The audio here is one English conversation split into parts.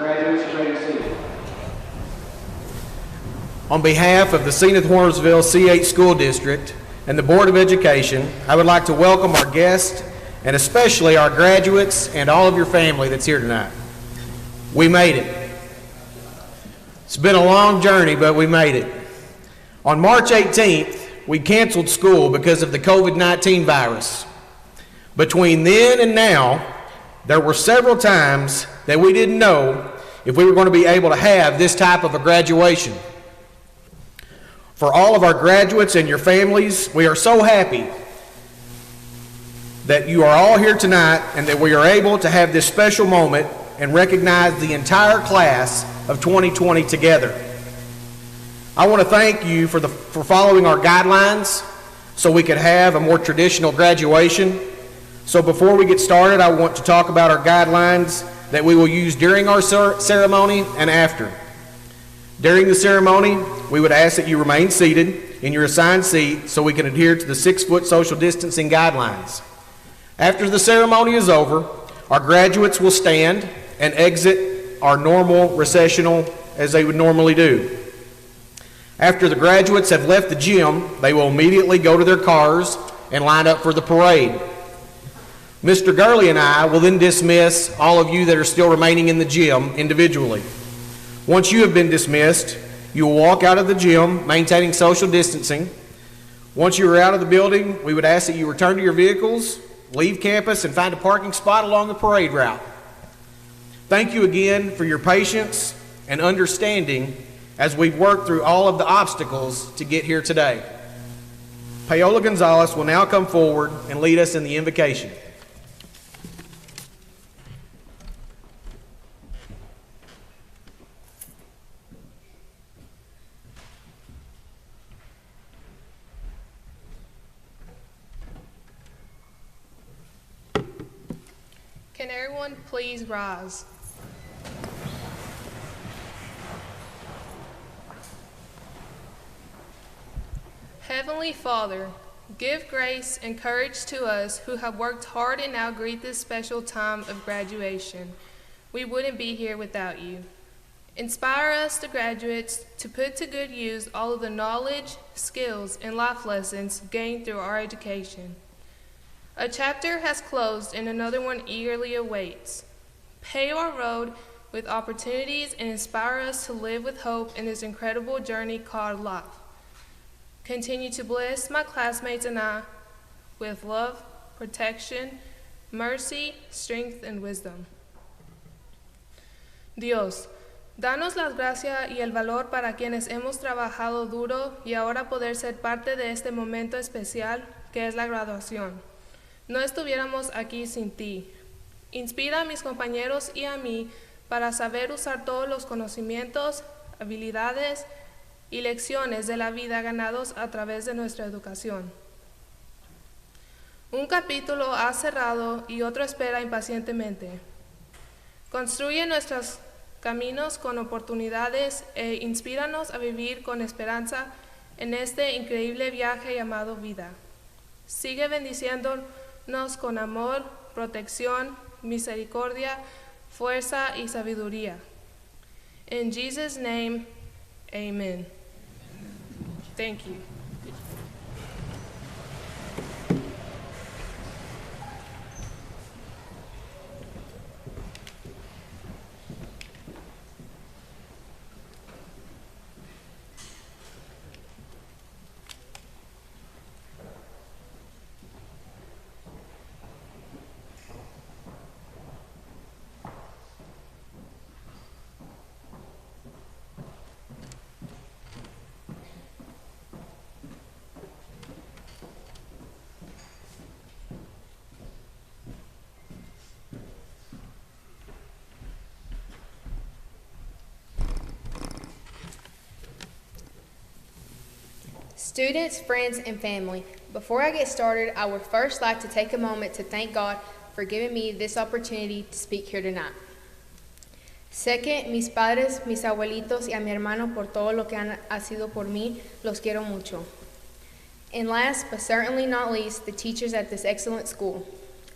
Graduates, you may be seated. On behalf of the Senath-Hornersville C8 School District and the Board of Education, I would like to welcome our guests and especially our graduates and all of your family that's here tonight. We made it. It's been a long journey, but we made it. On March 18th, we canceled school because of the COVID-19 virus. Between then and now, there were several times that we didn't know if we were going to be able to have this type of a graduation. For all of our graduates and your families, we are so happy that you are all here tonight and that we are able to have this special moment and recognize the entire class of 2020 together. I want to thank you for following our guidelines so we could have a more traditional graduation. So before we get started, I want to talk about our guidelines that we will use during our ceremony and after. During the ceremony, we would ask that you remain seated in your assigned seat so we can adhere to the 6-foot social distancing guidelines. After the ceremony is over, our graduates will stand and exit our normal recessional as they would normally do. After the graduates have left the gym, they will immediately go to their cars and line up for the parade. Mr. Gurley and I will then dismiss all of you that are still remaining in the gym individually. Once you have been dismissed, you will walk out of the gym maintaining social distancing. Once you are out of the building, we would ask that you return to your vehicles, leave campus, and find a parking spot along the parade route. Thank you again for your patience and understanding as we've worked through all of the obstacles to get here today. Paola Gonzalez will now come forward and lead us in the invocation. Can everyone please rise? Heavenly Father, give grace and courage to us who have worked hard and now greet this special time of graduation. We wouldn't be here without you. Inspire us, the graduates, to put to good use all of the knowledge, skills, and life lessons gained through our education. A chapter has closed and another one eagerly awaits. Pave our road with opportunities and inspire us to live with hope in this incredible journey called life. Continue to bless my classmates and I with love, protection, mercy, strength, and wisdom. Dios, danos las gracias y el valor para quienes hemos trabajado duro y ahora poder ser parte de este momento especial que es la graduación. No estuviéramos aquí sin ti. Inspira a mis compañeros y a mí para saber usar todos los conocimientos, habilidades y lecciones de la vida ganados a través de nuestra educación. Un capítulo ha cerrado y otro espera impacientemente. Construye nuestros caminos con oportunidades e inspíranos a vivir con esperanza en este increíble viaje llamado vida. Sigue bendiciéndonos con amor, protección, misericordia, fuerza y sabiduría. In Jesus' name, amen. Thank you. Students, friends, and family, before I get started, I would first like to take a moment to thank God for giving me this opportunity to speak here tonight. Sé que mis padres, mis abuelitos y a mi hermano por todo lo que ha sido por mí, los quiero mucho. And last but certainly not least, the teachers at this excellent school.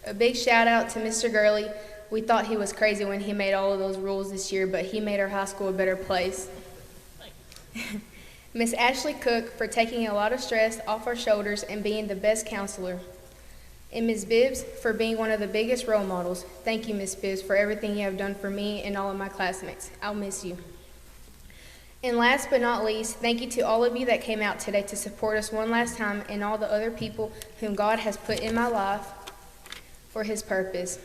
A big shout out to Mr. Gurley. We thought he was crazy when he made all of those rules this year, but he made our high school a better place. Miss Ashley Cook for taking a lot of stress off our shoulders and being the best counselor. And Ms. Bibbs for being one of the biggest role models. Thank you, Ms. Bibbs, for everything you have done for me and all of my classmates. I'll miss you. And last but not least, thank you to all of you that came out today to support us one last time and all the other people whom God has put in my life for his purpose.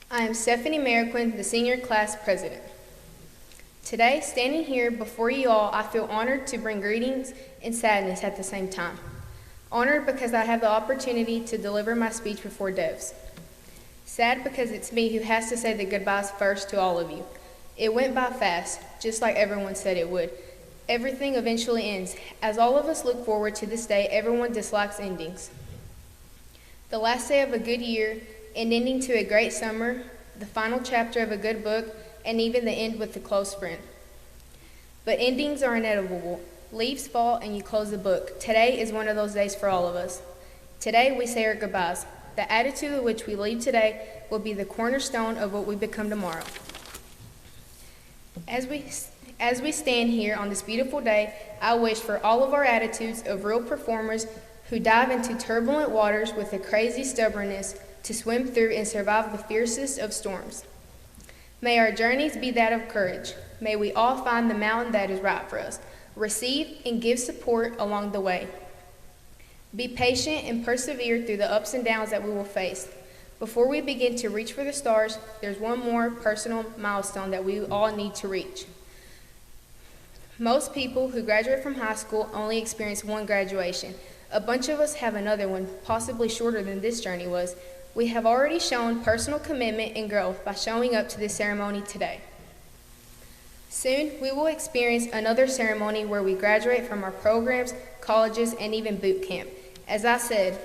I am Stephanie Merriquin, the senior class president. Today, standing here before you all, I feel honored to bring greetings and sadness at the same time. Honored because I have the opportunity to deliver my speech before devs. Sad because it's me who has to say the goodbyes first to all of you. It went by fast, just like everyone said it would. Everything eventually ends. As all of us look forward to this day, everyone dislikes endings. The last day of a good year, and ending to a great summer, the final chapter of a good book, and even the end with a close friend. But endings are inevitable. Leaves fall and you close the book. Today is one of those days for all of us. Today we say our goodbyes. The attitude with which we leave today will be the cornerstone of what we become tomorrow. As we stand here on this beautiful day, I wish for all of our attitudes of real performers who dive into turbulent waters with a crazy stubbornness to swim through and survive the fiercest of storms. May our journeys be that of courage. May we all find the mountain that is right for us. Receive and give support along the way. Be patient and persevere through the ups and downs that we will face. Before we begin to reach for the stars, there's one more personal milestone that we all need to reach. Most people who graduate from high school only experience one graduation. A bunch of us have another one, possibly shorter than this journey was. We have already shown personal commitment and growth by showing up to this ceremony today. Soon, we will experience another ceremony where we graduate from our programs, colleges, and even boot camp. As I said,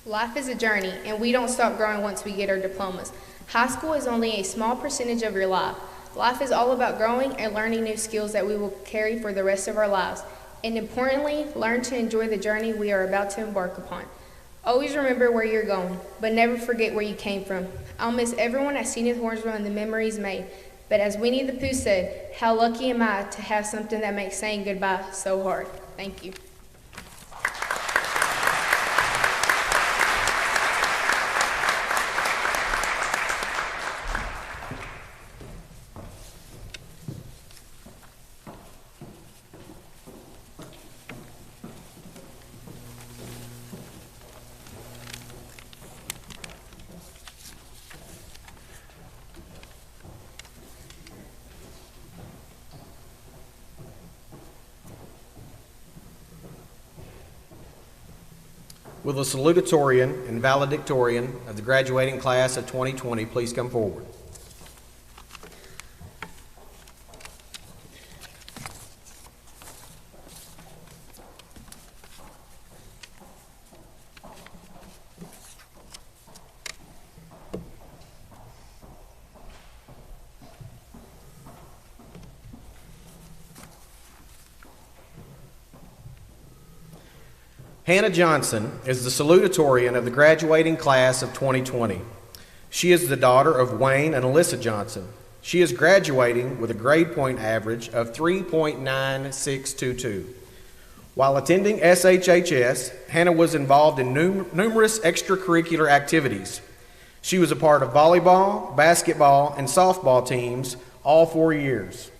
life is a journey, and we don't stop growing once we get our diplomas. High school is only a small percentage of your life. Life is all about growing and learning new skills that we will carry for the rest of our lives. And importantly, learn to enjoy the journey we are about to embark upon. Always remember where you're going, but never forget where you came from. I'll miss everyone at Senath-Hornersville and the memories made. But as Winnie the Pooh said, how lucky am I to have something that makes saying goodbye so hard. Thank you. Will the salutatorian and valedictorian of the graduating class of 2020 please come forward? Hannah Johnson is the salutatorian of the graduating class of 2020. She is the daughter of Wayne and Alyssa Johnson. She is graduating with a grade point average of 3.9622. While attending SHHS, Hannah was involved in numerous extracurricular activities. She was a part of volleyball, basketball, and softball teams all 4 years,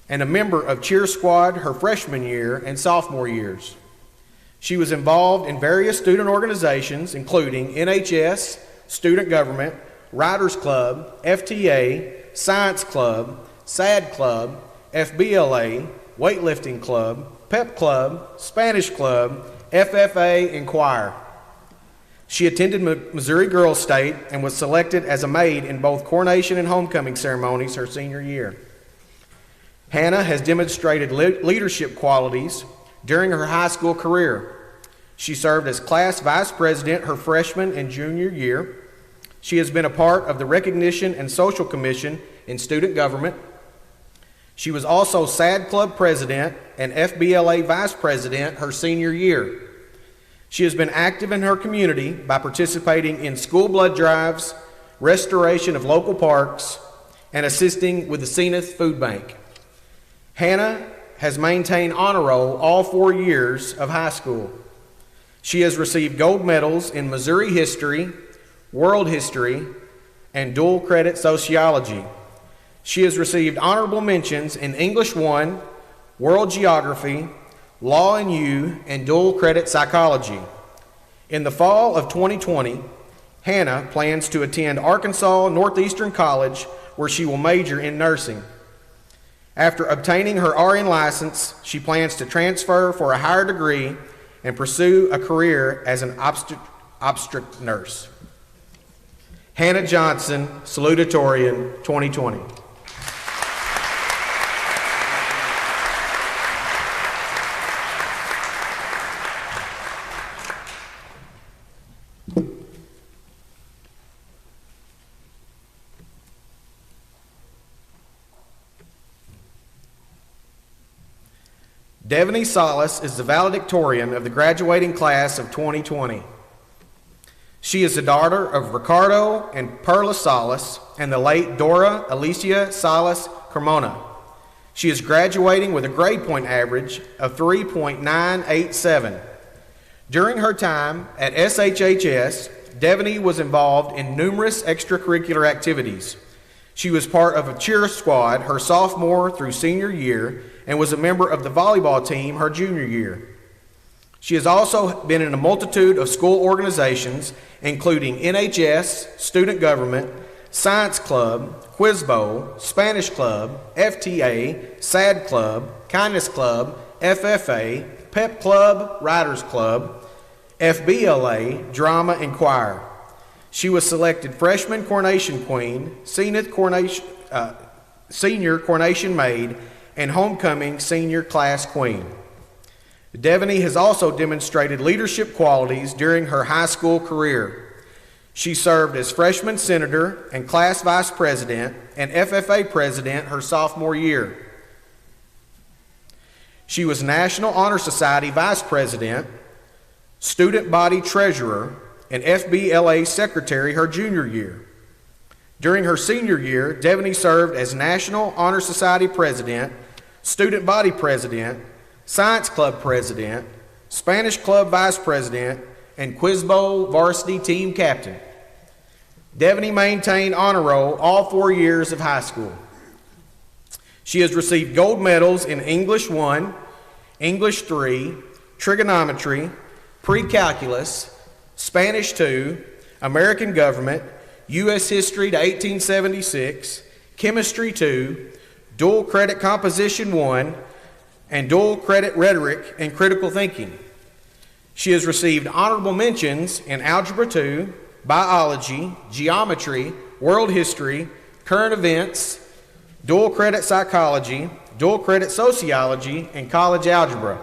and a member of cheer squad her freshman year and sophomore years. She was involved in various student organizations, including NHS, Student Government, Writers Club, FTA, Science Club, SAD Club, FBLA, Weightlifting Club, Pep Club, Spanish Club, FFA, and Choir. She attended Missouri Girls State and was selected as a maid in both coronation and homecoming ceremonies her senior year. Hannah has demonstrated leadership qualities during her high school career. She served as class vice president her freshman and junior year. She has been a part of the Recognition and Social Commission in student government. She was also SAD Club president and FBLA vice president her senior year. She has been active in her community by participating in school blood drives, restoration of local parks, and assisting with the Senath Food Bank. Hannah has maintained honor roll all 4 years of high school. She has received gold medals in Missouri history, world history, and dual credit sociology. She has received honorable mentions in English 1, world geography, law and U, and dual credit psychology. In the fall of 2020, Hannah plans to attend Arkansas Northeastern College, where she will major in nursing. After obtaining her RN license, she plans to transfer for a higher degree and pursue a career as an obstetric nurse. Hannah Johnson, Salutatorian 2020. Devaney Salas is the valedictorian of the graduating class of 2020. She is the daughter of Ricardo and Perla Salas and the late Dora Alicia Salas Carmona. She is graduating with a grade point average of 3.987. During her time at SHHS, Devaney was involved in numerous extracurricular activities. She was part of a cheer squad her sophomore through senior year and was a member of the volleyball team her junior year. She has also been in a multitude of school organizations, including NHS, Student Government, Science Club, Quiz Bowl, Spanish Club, FTA, SAD Club, Kindness Club, FFA, Pep Club, Writers Club, FBLA, Drama, and Choir. She was selected Freshman Coronation Queen, Senior Coronation Maid, and Homecoming Senior Class Queen. Devaney has also demonstrated leadership qualities during her high school career. She served as freshman senator and class vice president and FFA president her sophomore year. She was National Honor Society vice president, student body treasurer, and FBLA secretary her junior year. During her senior year, Devaney served as National Honor Society president, student body president, Science Club president, Spanish Club vice president, and Quiz Bowl varsity team captain. Devaney maintained honor roll all 4 years of high school. She has received gold medals in English 1, English 3, trigonometry, pre-calculus, Spanish 2, American government, U.S. history to 1876, chemistry 2, dual credit composition 1, and dual credit rhetoric and critical thinking. She has received honorable mentions in Algebra 2, Biology, Geometry, World History, Current Events, Dual Credit Psychology, Dual Credit Sociology, and College Algebra.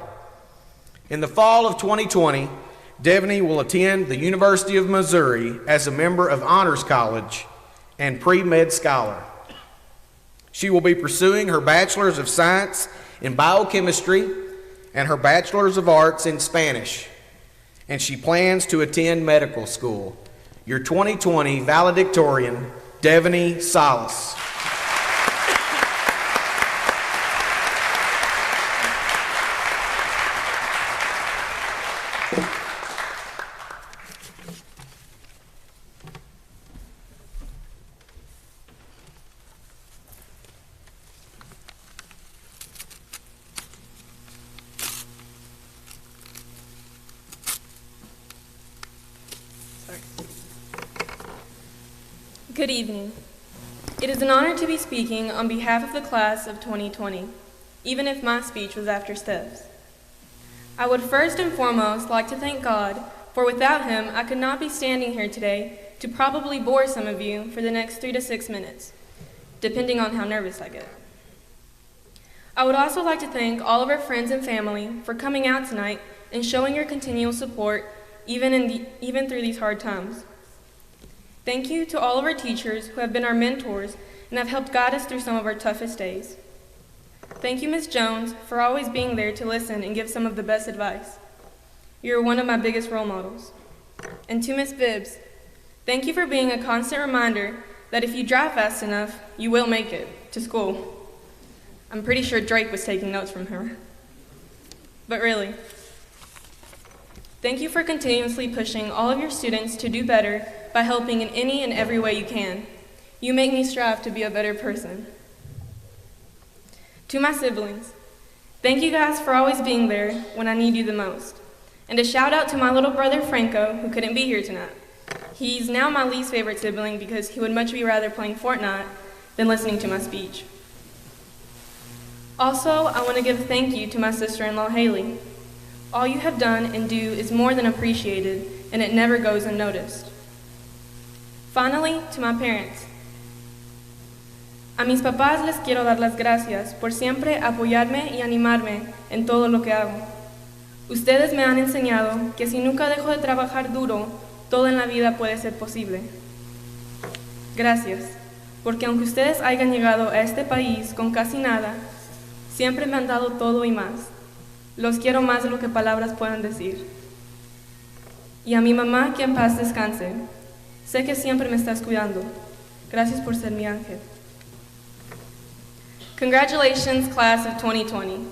In the fall of 2020, Devaney will attend the University of Missouri as a member of Honors College and Pre-Med Scholar. She will be pursuing her Bachelor's of Science in Biochemistry and her Bachelor's of Arts in Spanish, and she plans to attend medical school. Your 2020 valedictorian, Devaney Salas. Good evening. It is an honor to be speaking on behalf of the class of 2020, even if my speech was after Steph's. I would first and foremost like to thank God, for without him I could not be standing here today to probably bore some of you for the next 3 to 6 minutes, depending on how nervous I get. I would also like to thank all of our friends and family for coming out tonight and showing your continual support even through these hard times. Thank you to all of our teachers who have been our mentors and have helped guide us through some of our toughest days. Thank you, Ms. Jones, for always being there to listen and give some of the best advice. You're one of my biggest role models. And to Miss Bibbs, thank you for being a constant reminder that if you drive fast enough, you will make it to school. I'm pretty sure Drake was taking notes from her. But really, thank you for continuously pushing all of your students to do better by helping in any and every way you can. You make me strive to be a better person. To my siblings, thank you guys for always being there when I need you the most. And a shout out to my little brother Franco, who couldn't be here tonight. He's now my least favorite sibling because he would much be rather playing Fortnite than listening to my speech. Also, I want to give a thank you to my sister-in-law Haley. All you have done and do is more than appreciated, and it never goes unnoticed. Finally, to my parents. A mis papás les quiero dar las gracias por siempre apoyarme y animarme en todo lo que hago. Ustedes me han enseñado que si nunca dejo de trabajar duro, todo en la vida puede ser posible. Gracias, porque aunque ustedes hayan llegado a este país con casi nada, siempre me han dado todo y más. Los quiero más de lo que palabras puedan decir. Y a mi mamá, que en paz descanse, sé que siempre me estás cuidando. Gracias por ser mi ángel. Congratulations, class of 2020.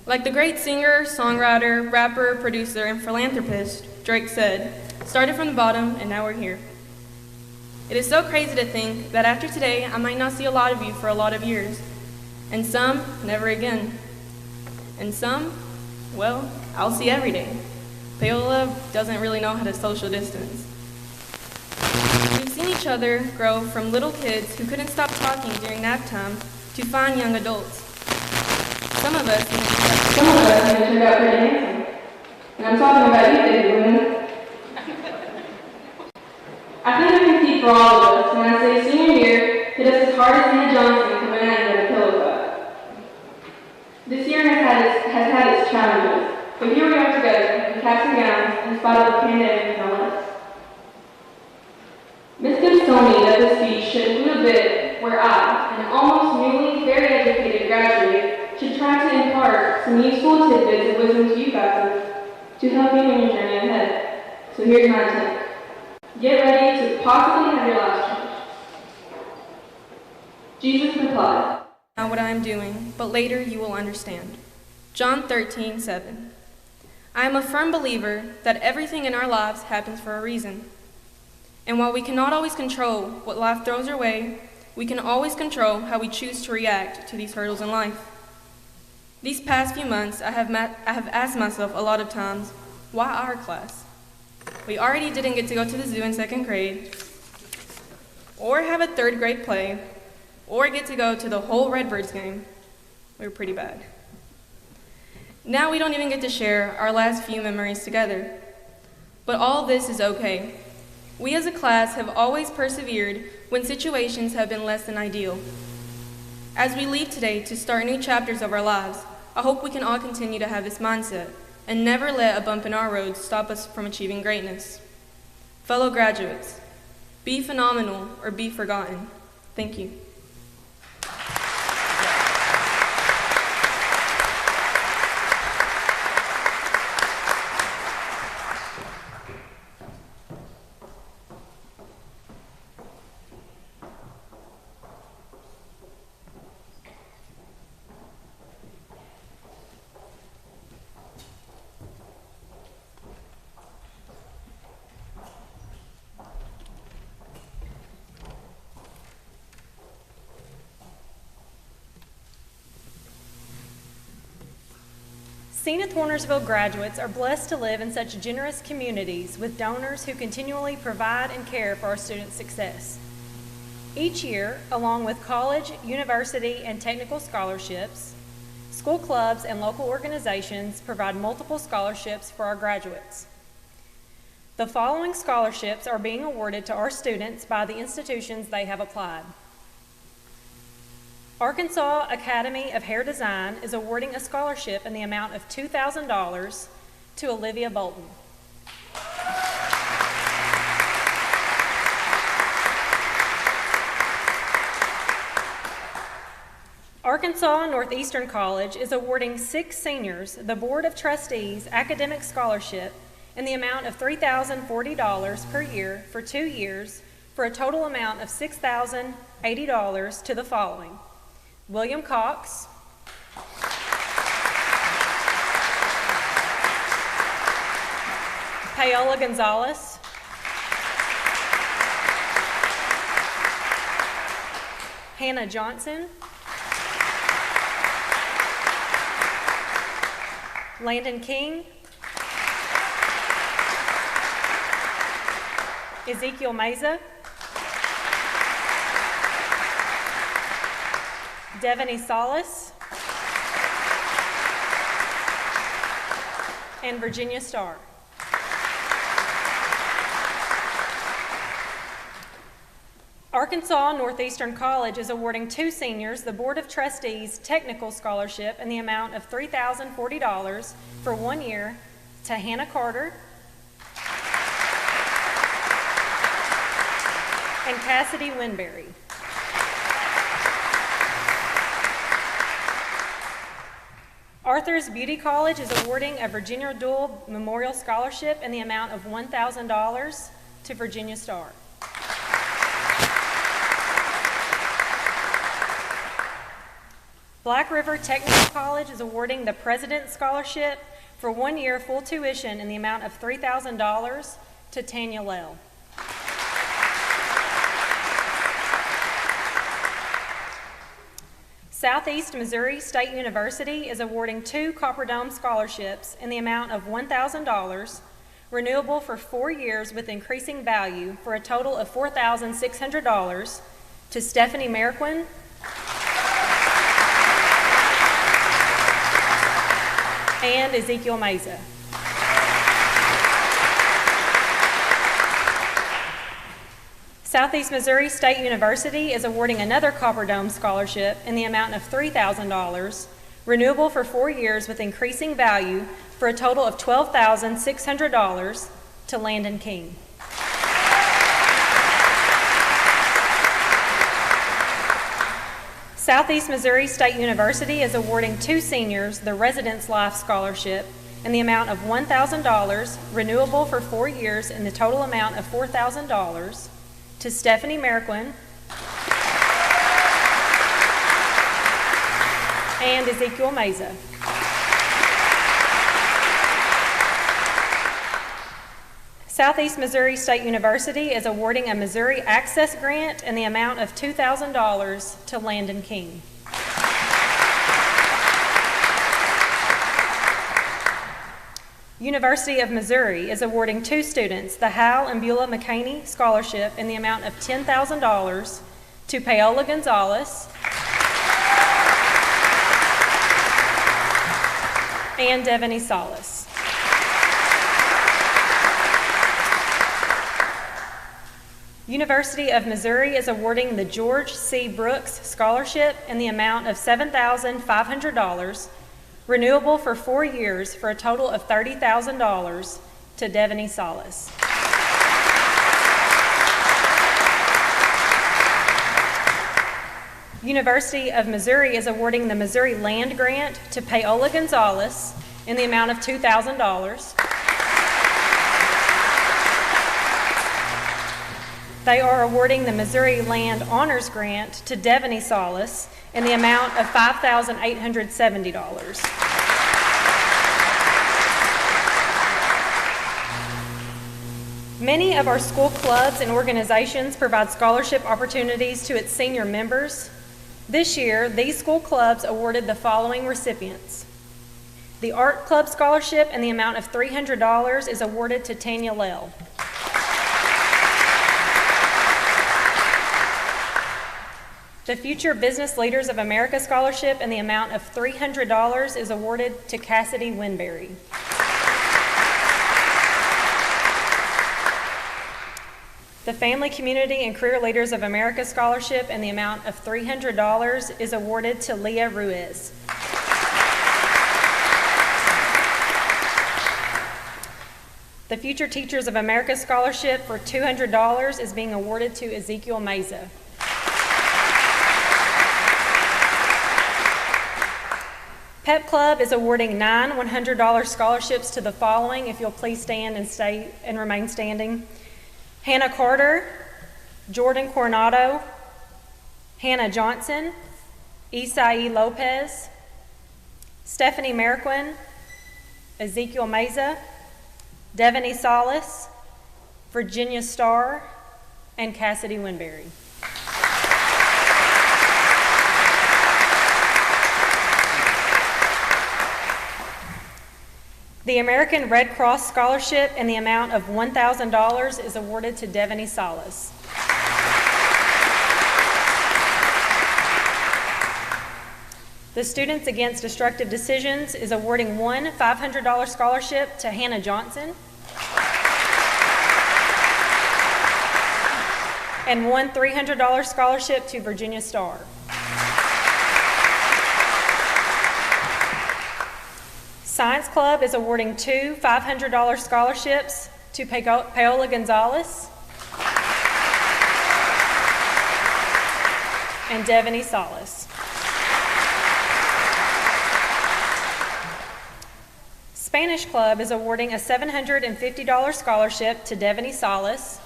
Like the great singer, songwriter, rapper, producer, and philanthropist Drake said, started from the bottom and now we're here. It is so crazy to think that after today, I might not see a lot of you for a lot of years. And some, never again. And some, well, I'll see every day. Paola doesn't really know how to social distance. We've seen each other grow from little kids who couldn't stop talking during nap time to fine young adults. Some of us even turned out pretty handsome. And I'm talking about you, David Women. I think I can speak for all of us when I say senior year hit us as hard as Hannah Johnson coming at you with a pillow fight. This year has had its challenges, but here we are together, in caps and gowns, in spite of the pandemic and all else. Miss Gibbs told me that this speech should include a bit where I, an almost newly, very educated graduate, should try to impart some useful tidbits of wisdom to you guys to help you in your journey ahead. So here's my attempt. Get ready to possibly have your lives changed. Jesus replied, "Not what I am doing, but later you will understand." John 13:7. I am a firm believer that everything in our lives happens for a reason. And while we cannot always control what life throws our way, we can always control how we choose to react to these hurdles in life. These past few months, I have asked myself a lot of times, why our class? We already didn't get to go to the zoo in second grade, or have a third grade play, or get to go to the whole Redbirds game. We were pretty bad. Now we don't even get to share our last few memories together. But all this is okay. We as a class have always persevered when situations have been less than ideal. As we leave today to start new chapters of our lives, I hope we can all continue to have this mindset and never let a bump in our road stop us from achieving greatness. Fellow graduates, be phenomenal or be forgotten. Thank you. Senath-Hornersville graduates are blessed to live in such generous communities with donors who continually provide and care for our students' success. Each year, along with college, university, and technical scholarships, school clubs and local organizations provide multiple scholarships for our graduates. The following scholarships are being awarded to our students by the institutions they have applied. Arkansas Academy of Hair Design is awarding a scholarship in the amount of $2,000 to Olivia Bolton. Arkansas Northeastern College is awarding 6 seniors the Board of Trustees Academic Scholarship in the amount of $3,040 per year for 2 years for a total amount of $6,080 to the following: William Cox, Paola Gonzalez, Hannah Johnson, Landon King, Ezekiel Meza, Devaney Salas, and Virginia Starr. Arkansas Northeastern College is awarding 2 seniors the Board of Trustees Technical Scholarship in the amount of $3,040 for 1 year to Hannah Carter and Cassidy Winberry. Arthur's Beauty College is awarding a Virginia Dual Memorial Scholarship in the amount of $1,000 to Virginia Starr. Black River Technical College is awarding the President's Scholarship for 1 year full tuition in the amount of $3,000 to Tanya Lell. Southeast Missouri State University is awarding 2 Copper Dome scholarships in the amount of $1,000, renewable for 4 years with increasing value for a total of $4,600 to Stephanie Merquin, and Ezekiel Meza. Southeast Missouri State University is awarding another Copper Dome scholarship in the amount of $3,000, renewable for 4 years with increasing value for a total of $12,600 to Landon King. Southeast Missouri State University is awarding 2 seniors the Residence Life Scholarship in the amount of $1,000, renewable for 4 years in the total amount of $4,000 to Stephanie Merquin and Ezekiel Meza. Southeast Missouri State University is awarding a Missouri Access Grant in the amount of $2,000 to Landon King. University of Missouri is awarding 2 students the Hal and Beulah McCaney Scholarship in the amount of $10,000 to Paola Gonzalez and Devaney Salas. University of Missouri is awarding the George C. Brooks Scholarship in the amount of $7,500, renewable for 4 years for a total of $30,000 to Devaney Salas. University of Missouri is awarding the Missouri Land Grant to Paola Gonzalez in the amount of $2,000. They are awarding the Missouri Land Honors Grant to Devaney Salas in the amount of $5,870. Many of our school clubs and organizations provide scholarship opportunities to its senior members. This year, these school clubs awarded the following recipients. The Art Club Scholarship in the amount of $300 is awarded to Tanya Lell. The Future Business Leaders of America Scholarship in the amount of $300 is awarded to Cassidy Winberry. The Family, Community, and Career Leaders of America Scholarship in the amount of $300 is awarded to Leah Ruiz. The Future Teachers of America Scholarship for $200 is being awarded to Ezekiel Meza. Pep Club is awarding 9 $100 scholarships to the following, if you'll please stand and stay and remain standing. Hannah Carter, Jordan Coronado, Hannah Johnson, Isai Lopez, Stephanie Marquin, Ezekiel Meza, Devaney Salas, Virginia Starr, and Cassidy Winberry. The American Red Cross Scholarship in the amount of $1,000 is awarded to Devaney Salas. The Students Against Destructive Decisions is awarding one $500 scholarship to Hannah Johnson and one $300 scholarship to Virginia Starr. Science Club is awarding two $500 scholarships to Paola Gonzalez and Devaney Salas. Spanish Club is awarding a $750 scholarship to Devaney Salas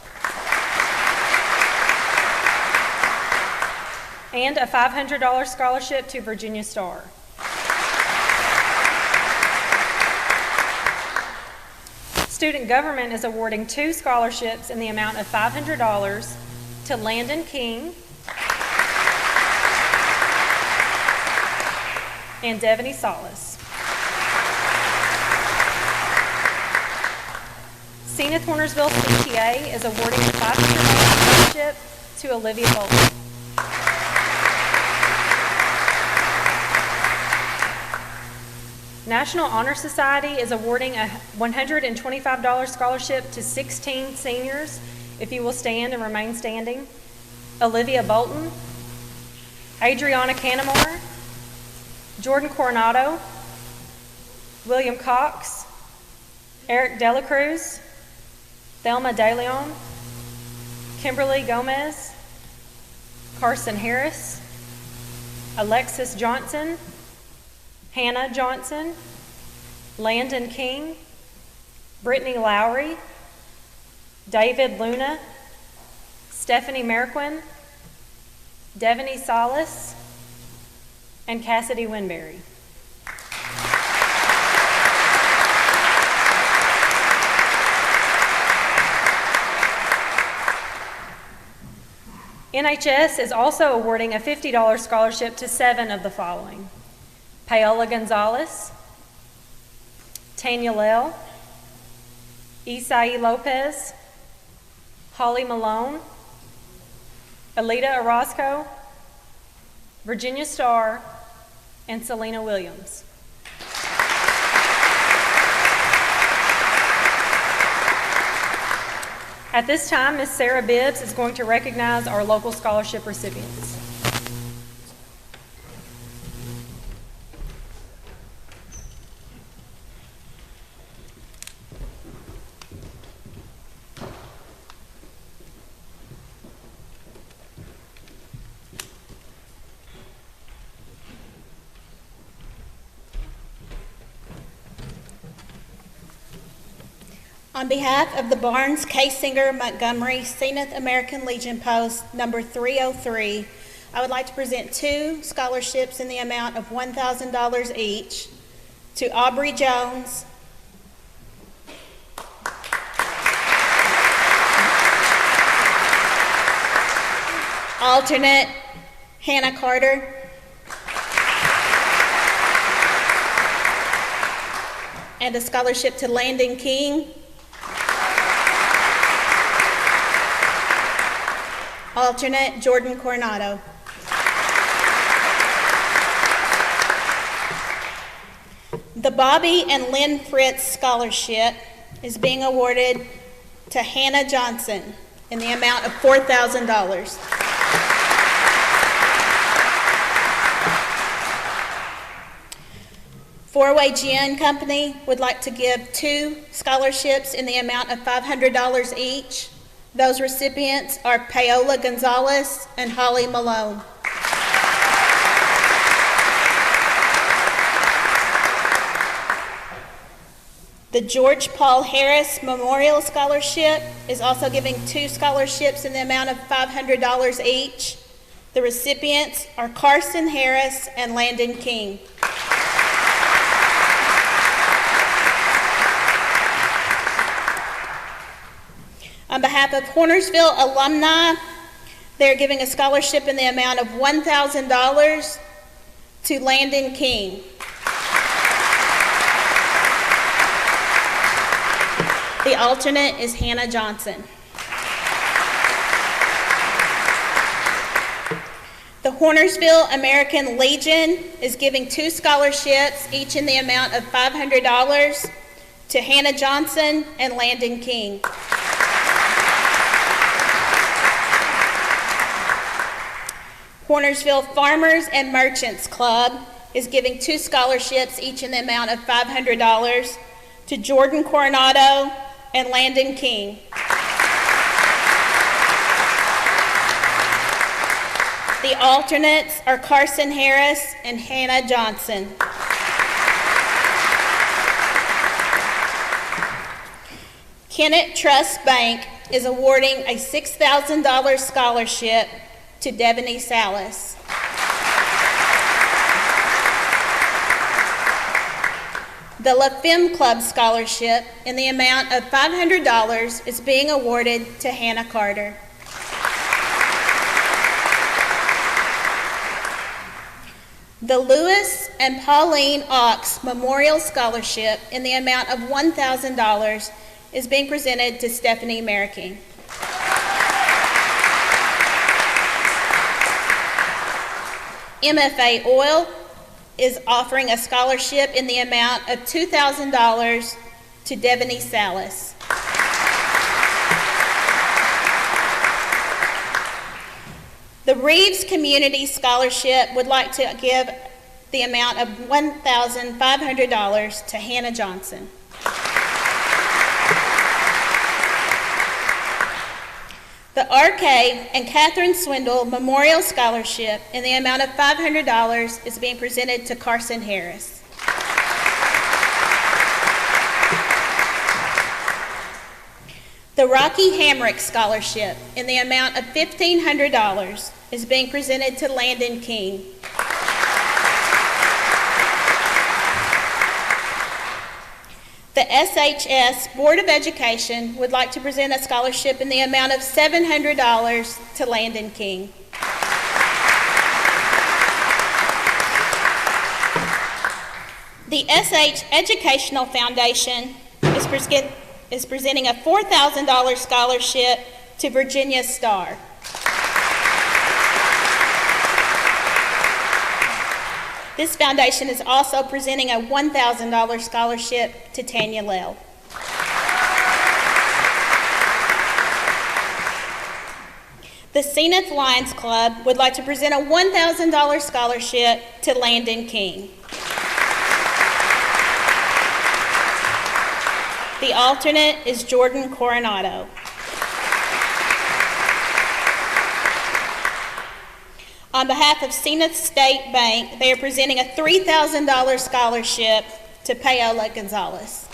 and a $500 scholarship to Virginia Starr. Student Government is awarding two scholarships in the amount of $500 to Landon King and Devaney Salas. Senath-Hornersville CTA is awarding a $500 scholarship to Olivia Bolton. National Honor Society is awarding a $125 scholarship to 16 seniors, if you will stand and remain standing. Olivia Bolton, Adriana Canamore, Jordan Coronado, William Cox, Eric Delacruz, Thelma DeLeon, Kimberly Gomez, Carson Harris, Alexis Johnson, Hannah Johnson, Landon King, Brittany Lowry, David Luna, Stephanie Marquin, Devaney Salas, and Cassidy Winberry. NHS is also awarding a $50 scholarship to 7 of the following: Paola Gonzalez, Tanya Lell, Isai Lopez, Holly Malone, Alita Orozco, Virginia Starr, and Selena Williams. At this time, Ms. Sarah Bibbs is going to recognize our local scholarship recipients. On behalf of the Barnes, Casinger, Montgomery, Senath American Legion Post number 303, I would like to present 2 scholarships in the amount of $1,000 each to Aubrey Jones, alternate Hannah Carter, and a scholarship to Landon King, alternate Jordan Coronado. The Bobby and Lynn Fritz Scholarship is being awarded to Hannah Johnson in the amount of $4,000. Four-Way Gin Company would like to give 2 scholarships in the amount of $500 each. Those recipients are Paola Gonzalez and Holly Malone. The George Paul Harris Memorial Scholarship is also giving 2 scholarships in the amount of $500 each. The recipients are Carson Harris and Landon King. On behalf of Hornersville alumni, they're giving a scholarship in the amount of $1,000 to Landon King. The alternate is Hannah Johnson. The Hornersville American Legion is giving 2 scholarships, each in the amount of $500 to Hannah Johnson and Landon King. Hornersville Farmers and Merchants Club is giving 2 scholarships, each in the amount of $500 to Jordan Coronado and Landon King. The alternates are Carson Harris and Hannah Johnson. Kennett Trust Bank is awarding a $6,000 scholarship to Devaney Salas. The La Femme Club Scholarship in the amount of $500 is being awarded to Hannah Carter. The Lewis and Pauline Ox Memorial Scholarship in the amount of $1,000 is being presented to Stephanie Merriking. MFA Oil is offering a scholarship in the amount of $2,000 to Devaney Salas. The Reeves Community Scholarship would like to give the amount of $1,500 to Hannah Johnson. The R.K. and Catherine Swindle Memorial Scholarship in the amount of $500 is being presented to Carson Harris. The Rocky Hamrick Scholarship in the amount of $1,500 is being presented to Landon King. The SHS Board of Education would like to present a scholarship in the amount of $700 to Landon King. The SH Educational Foundation is presenting a $4,000 scholarship to Virginia Starr. This foundation is also presenting a $1,000 scholarship to Tanya Lell. The Senath Lions Club would like to present a $1,000 scholarship to Landon King. The alternate is Jordan Coronado. On behalf of Senath State Bank, they are presenting a $3,000 scholarship to Paola Gonzalez.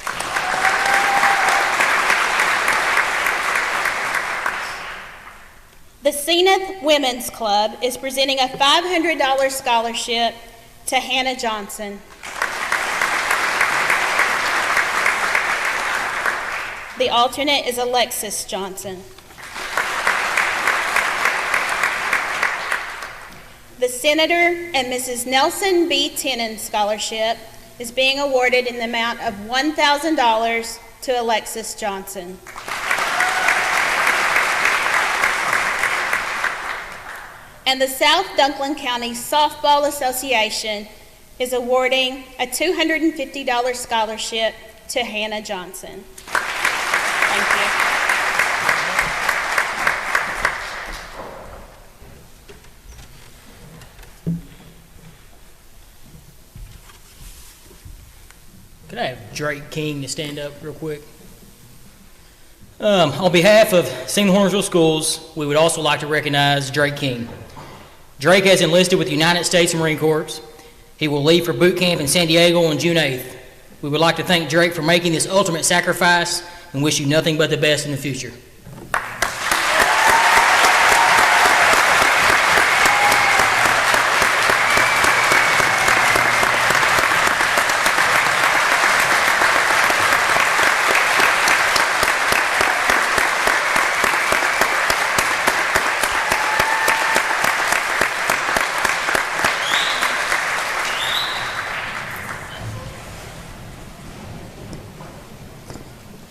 The Senath Women's Club is presenting a $500 scholarship to Hannah Johnson. The alternate is Alexis Johnson. The Senator and Mrs. Nelson B. Tennant Scholarship is being awarded in the amount of $1,000 to Alexis Johnson. And the South Dunklin County Softball Association is awarding a $250 scholarship to Hannah Johnson. Thank you. Could I have Drake King to stand up real quick? On behalf of Senath-Hornersville Schools, we would also like to recognize Drake King. Drake has enlisted with the United States Marine Corps. He will leave for boot camp in San Diego on June 8th. We would like to thank Drake for making this ultimate sacrifice and wish you nothing but the best in the future.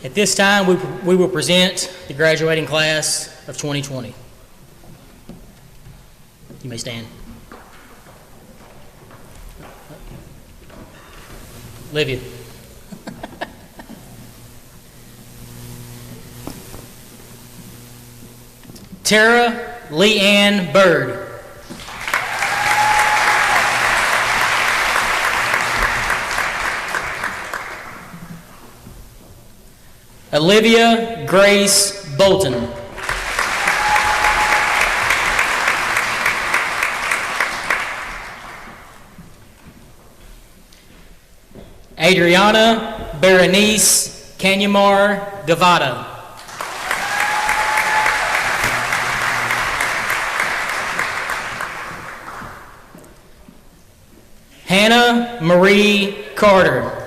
At this time, we will present the graduating class of 2020. You may stand. Olivia. Tara Leanne Bird. Olivia Grace Bolton. Adriana Berenice Kanyamar Gavada. Hannah Marie Carter.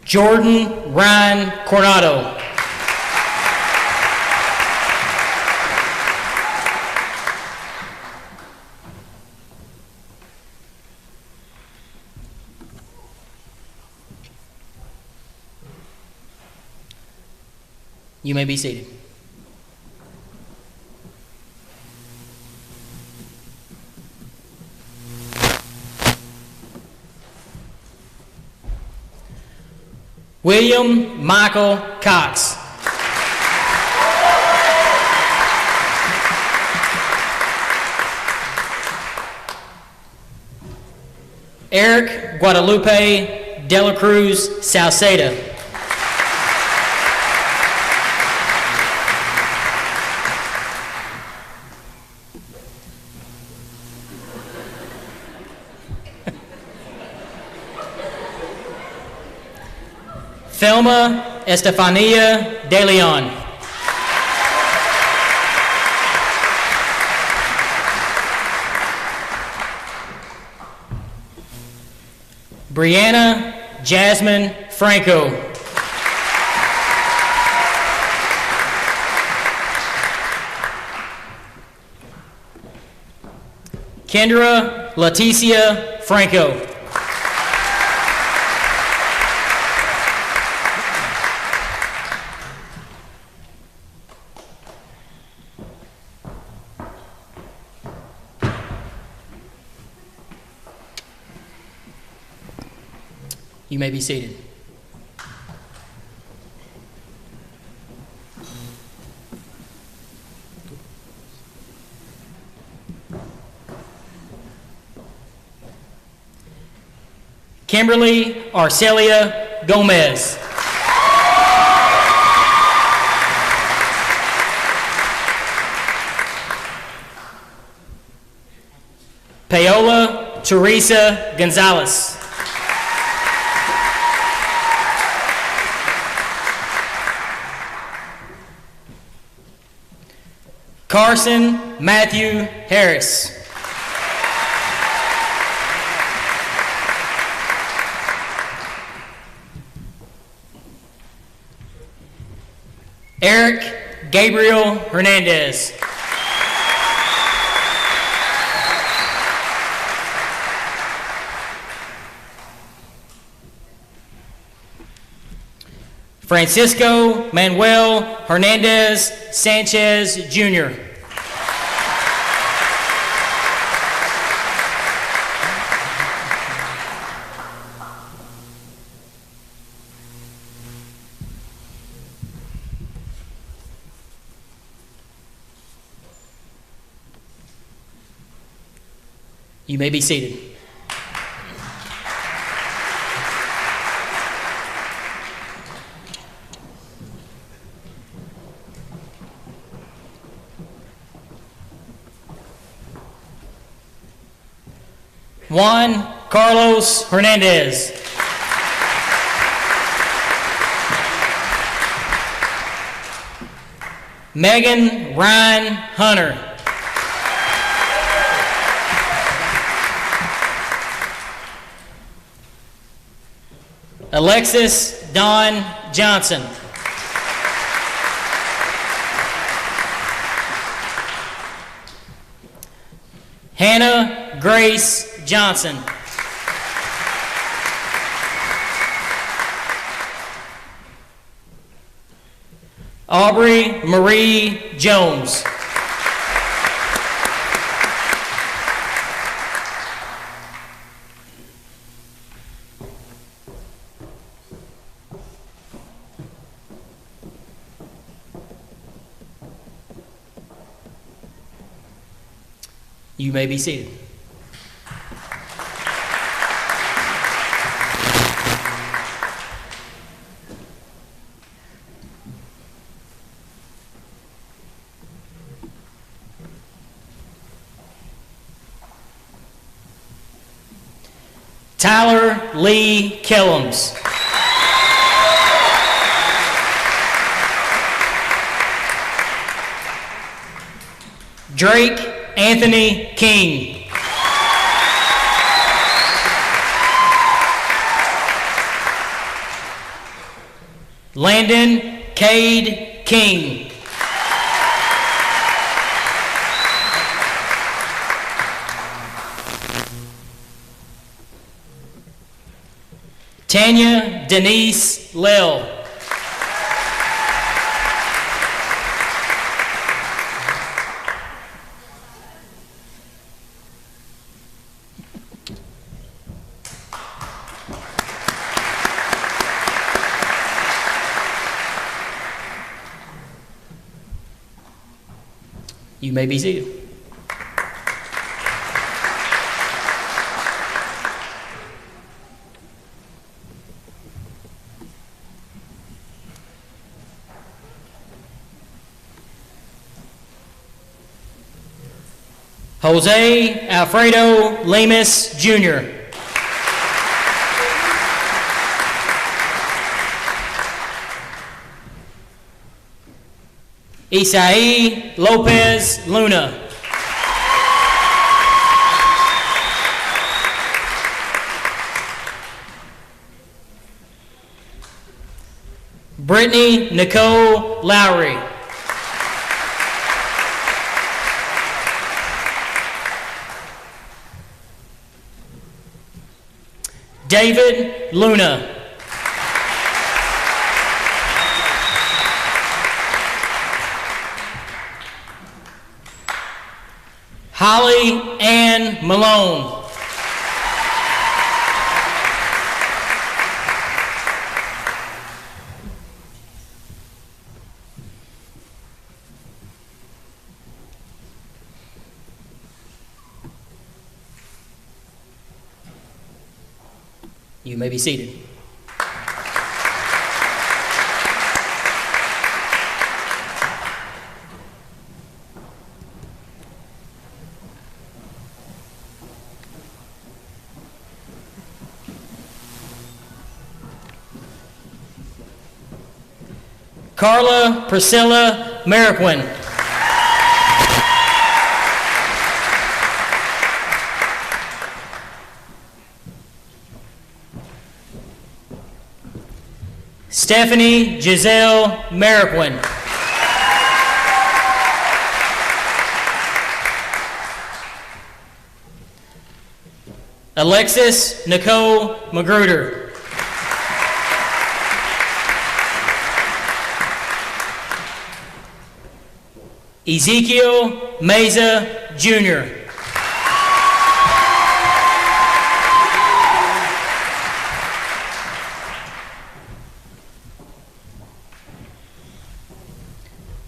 Jordan Ryan Coronado. You may be seated. William Michael Cox. Eric Guadalupe De La Cruz Salceda. Thelma Estefania De Leon. Brianna Jasmine Franco. Kendra Leticia Franco. You may be seated. Kimberly Arcelia Gomez. Paola Teresa Gonzalez. Carson Matthew Harris. Eric Gabriel Hernandez. Francisco Manuel Hernandez Sanchez Jr. You may be seated. Juan Carlos Hernandez. Megan Ryan Hunter. Alexis Don Johnson. Hannah Grace Johnson. Aubrey Marie Jones. You may be seated. Tyler Lee Kellums. Drake Anthony King. Landon Cade King. Tanya Denise Lell. You may be seated. Jose Alfredo Lemus, Jr. Isai Lopez Luna. Brittany Nicole Lowry. David Luna. Holly Ann Malone. You may be seated. Carla Priscilla Mariquin. Stephanie Giselle Mariquin. Alexis Nicole Magruder. Ezekiel Meza, Jr.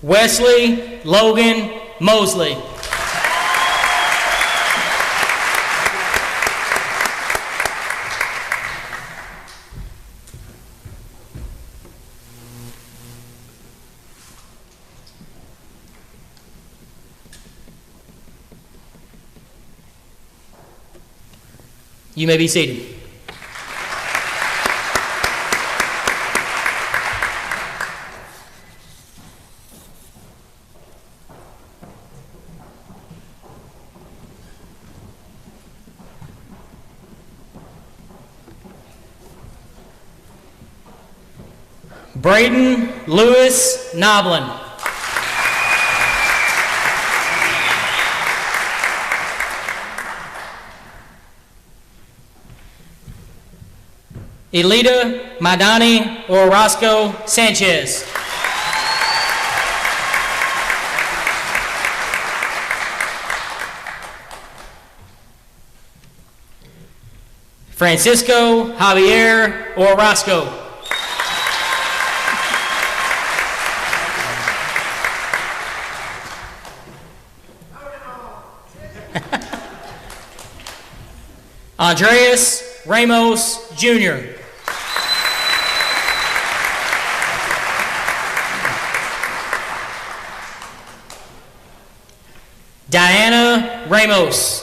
Wesley Logan Mosley. You may be seated. Braden Lewis Noblin. Elita Madani Orozco Sanchez. Francisco Javier Orozco. Andreas Ramos Jr. Diana Ramos.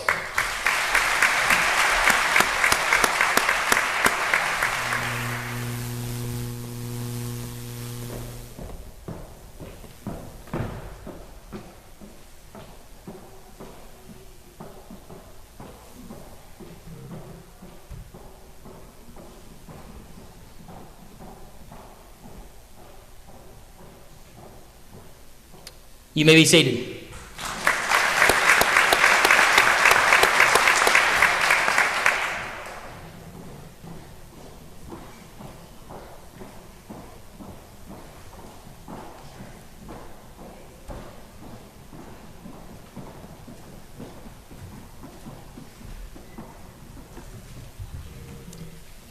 You may be seated.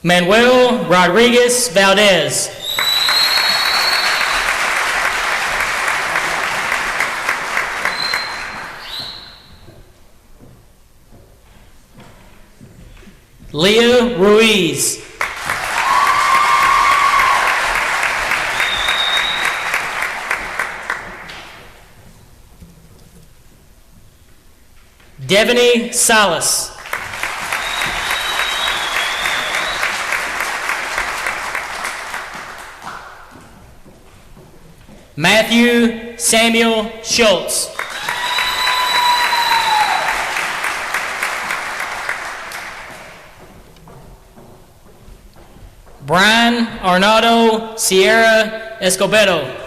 Manuel Rodriguez Valdez. Leah Ruiz. Devaney Salas. Matthew Samuel Schultz. Brian Arnaldo Sierra Escobedo.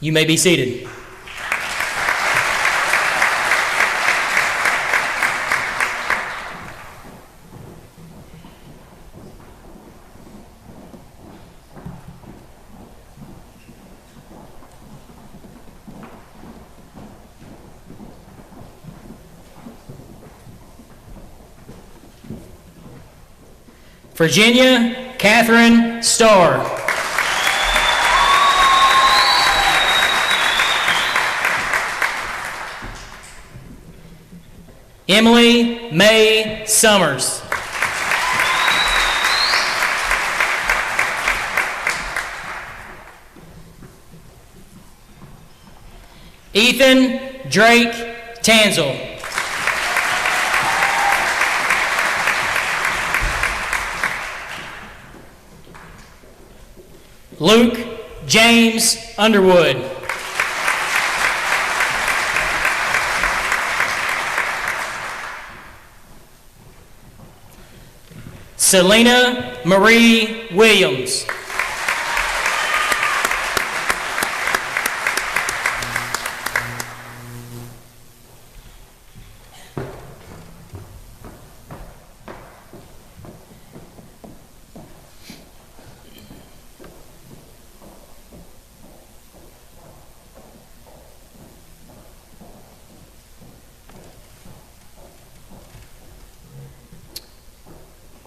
You may be seated. Virginia Catherine Starr. Emily Mae Summers. Ethan Drake Tanzel. Luke James Underwood. Selena Marie Williams.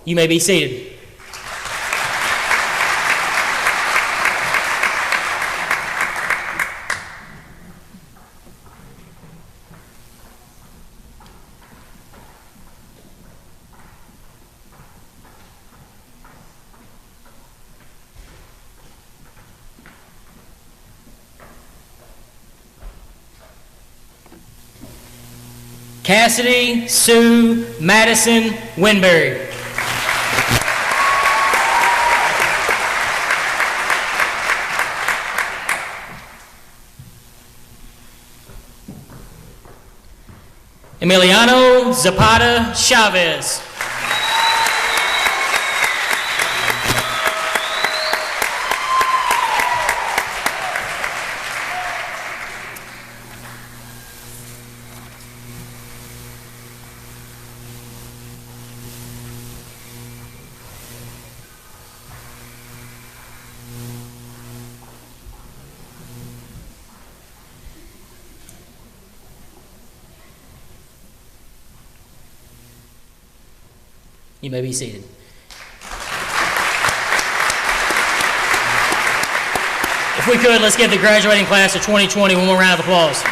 You may be seated. Cassidy Sue Madison Winberry. Emiliano Zapata Chavez. You may be seated. If we could, let's give the graduating class of 2020 one more round of applause.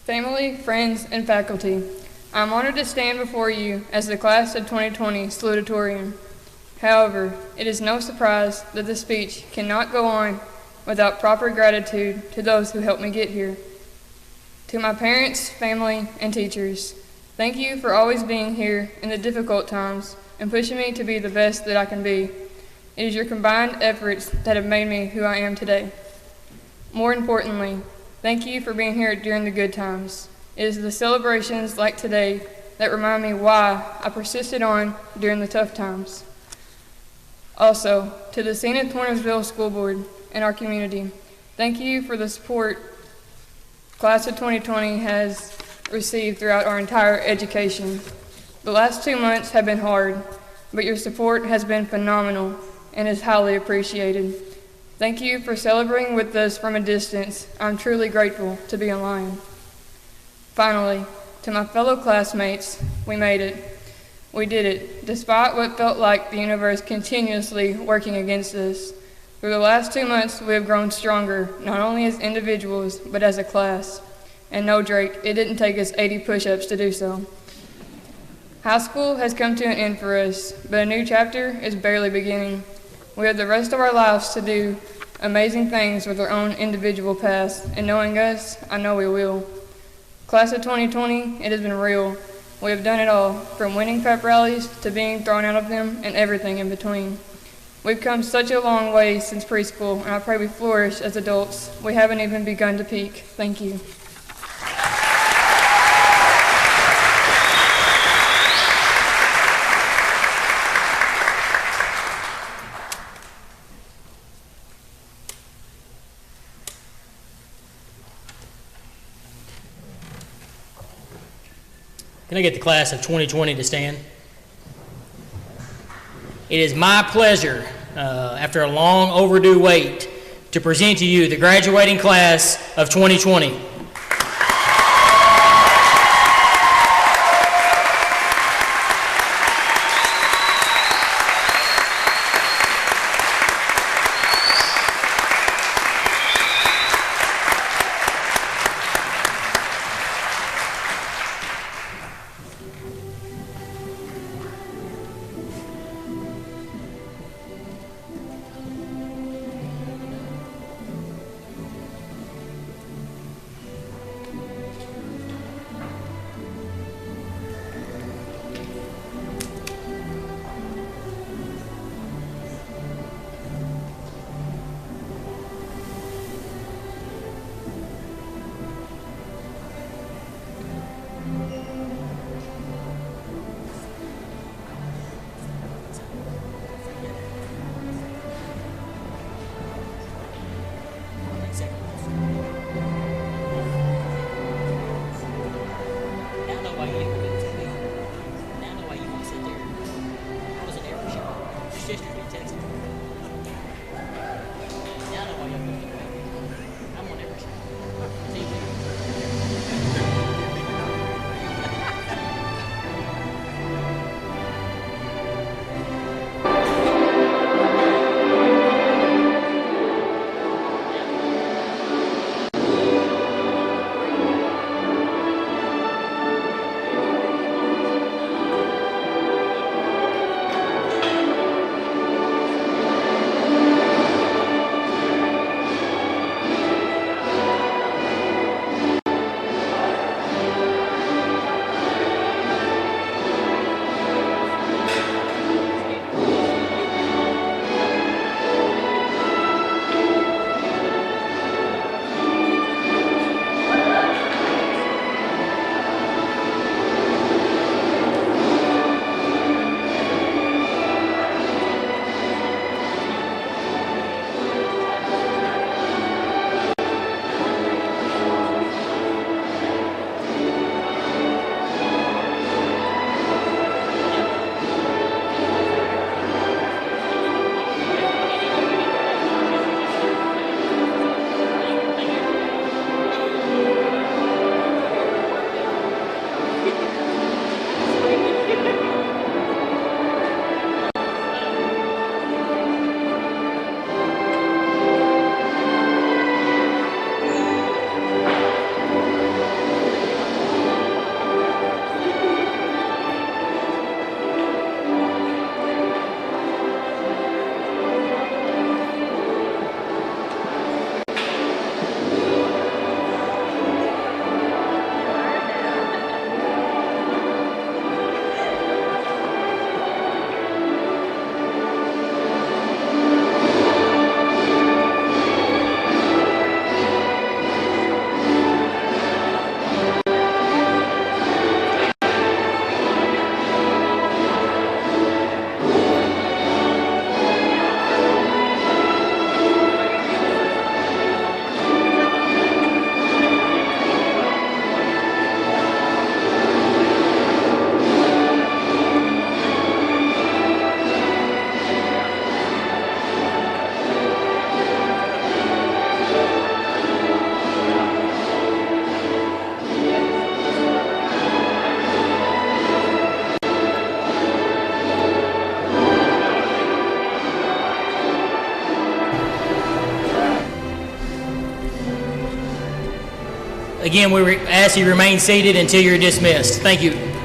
Family, friends, and faculty, I'm honored to stand before you as the class of 2020 salutatorian. However, it is no surprise that this speech cannot go on without proper gratitude to those who helped me get here. To my parents, family, and teachers, thank you for always being here in the difficult times and pushing me to be the best that I can be. It is your combined efforts that have made me who I am today. More importantly, thank you for being here during the good times. It is the celebrations like today that remind me why I persisted on during the tough times. Also, to the Senath-Hornersville School Board and our community, thank you for the support Class of 2020 has received throughout our entire education. The last 2 months have been hard, but your support has been phenomenal and is highly appreciated. Thank you for celebrating with us from a distance. I'm truly grateful to be in line. Finally, to my fellow classmates, we made it. We did it, despite what felt like the universe continuously working against us. Through the last 2 months, we have grown stronger, not only as individuals, but as a class. And no, Drake, it didn't take us 80 push-ups to do so. High school has come to an end for us, but a new chapter is barely beginning. We have the rest of our lives to do amazing things with our own individual paths, and knowing us, I know we will. Class of 2020, it has been real. We have done it all, from winning pep rallies to being thrown out of them and everything in between. We've come such a long way since preschool, and I pray we flourish as adults. We haven't even begun to peak. Thank you. Can I get the class of 2020 to stand? It is my pleasure, after a long overdue wait, to present to you the graduating class of 2020. Sister's been texting. Again, we ask you remain seated until you're dismissed. Thank you.